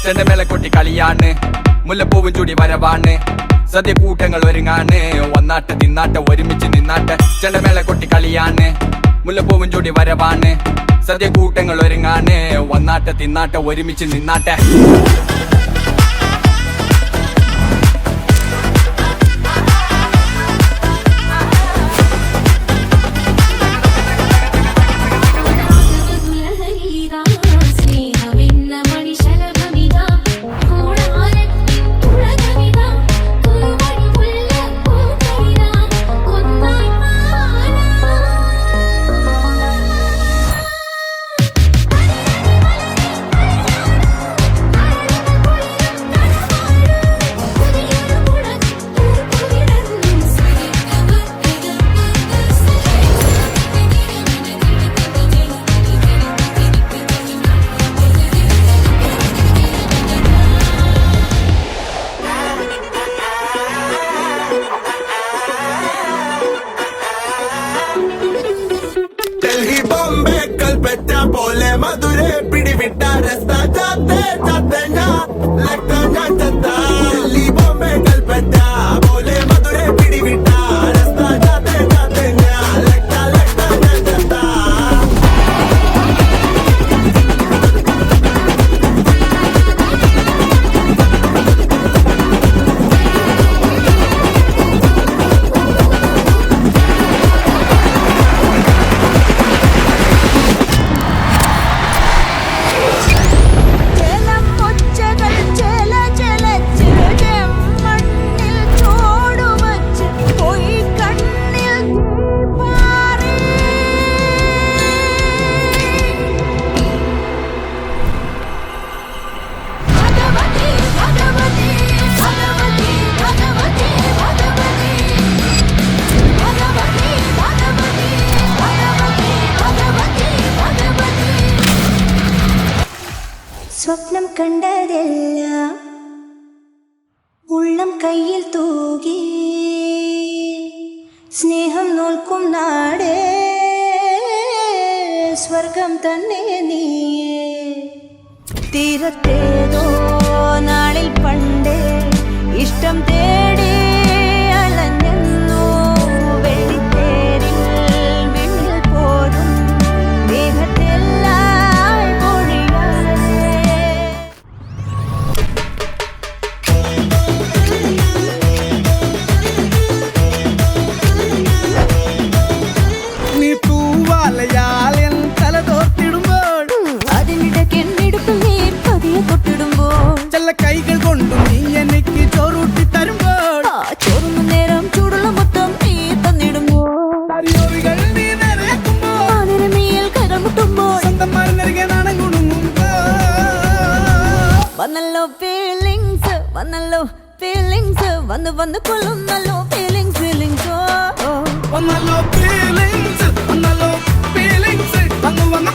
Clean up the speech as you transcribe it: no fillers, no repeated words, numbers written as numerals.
ചെണ്ടമേള കൊട്ടി കളിയാണ്, മുല്ലപ്പൂവും ചൂടി വരവാണ്, സദ്യ കൂട്ടങ്ങൾ ഒരുങ്ങാണ്, വന്നാട്ടെ തിന്നാട്ടെ ഒരുമിച്ച് നിന്നാട്ടെ. ചെണ്ടമേള കൊട്ടി കളിയാണ്, മുല്ലപ്പൂവും ചൂടി വരവാണ്, സദ്യ കൂട്ടങ്ങൾ ഒരുങ്ങാണ്, വന്നാട്ടെ തിന്നാട്ടെ ഒരുമിച്ച് നിന്നാട്ടെ. बोले मधुरे पिड़ी बिट्टा रास्ता जाते जाते ना लगता ना चलता दिल्ली बॉम्बे कलकत्ता बोले मधुरे पिड़ी बिट्टा रास्ता जाते जाते ना लगता लगता ना चलता. സ്വപ്നം കണ്ടതെല്ലാം ഉള്ളം കയ്യിൽ തൂകി സ്നേഹം നോൽക്കും നാടേ സ്വർഗം തന്നെ നീയേ. തീരത്തേതോ നാളിൽ പണ്ടേ ഇഷ്ടം തേടി അലഞ്ഞെന്നു വെള്ളിത്തേരിൽ വിണ്ണിൽ പോരും മേഘത്തെല്ലാം കൈകൾ കൊണ്ടു നീ എനിക്ക് ചോറൂട്ടി തരുമ്പോൾ ചോറുന്ന നേരം ചൂടുള്ള മൊത്തം നീ തന്നിടുമ്പോൾ നീ നിറയക്കുമ്പോൾ കൈകൾ മുട്ടുമ്പോൾ സ്വന്തം മരുന്നരികെ നാണം കുടുങ്ങുമ്പോൾ വന്നല്ലോ ഫീലിങ്സ് വന്നല്ലോ ഫീലിങ്സ് വന്ന് വന്ന് കൊള്ളുന്നല്ലോ ഫീലിങ്സ് ഫീലിങ്സ് വന്നല്ലോ ഫീലിങ്സ് വന്നല്ലോ ഫീലിങ്സ് വന്നു വന്നു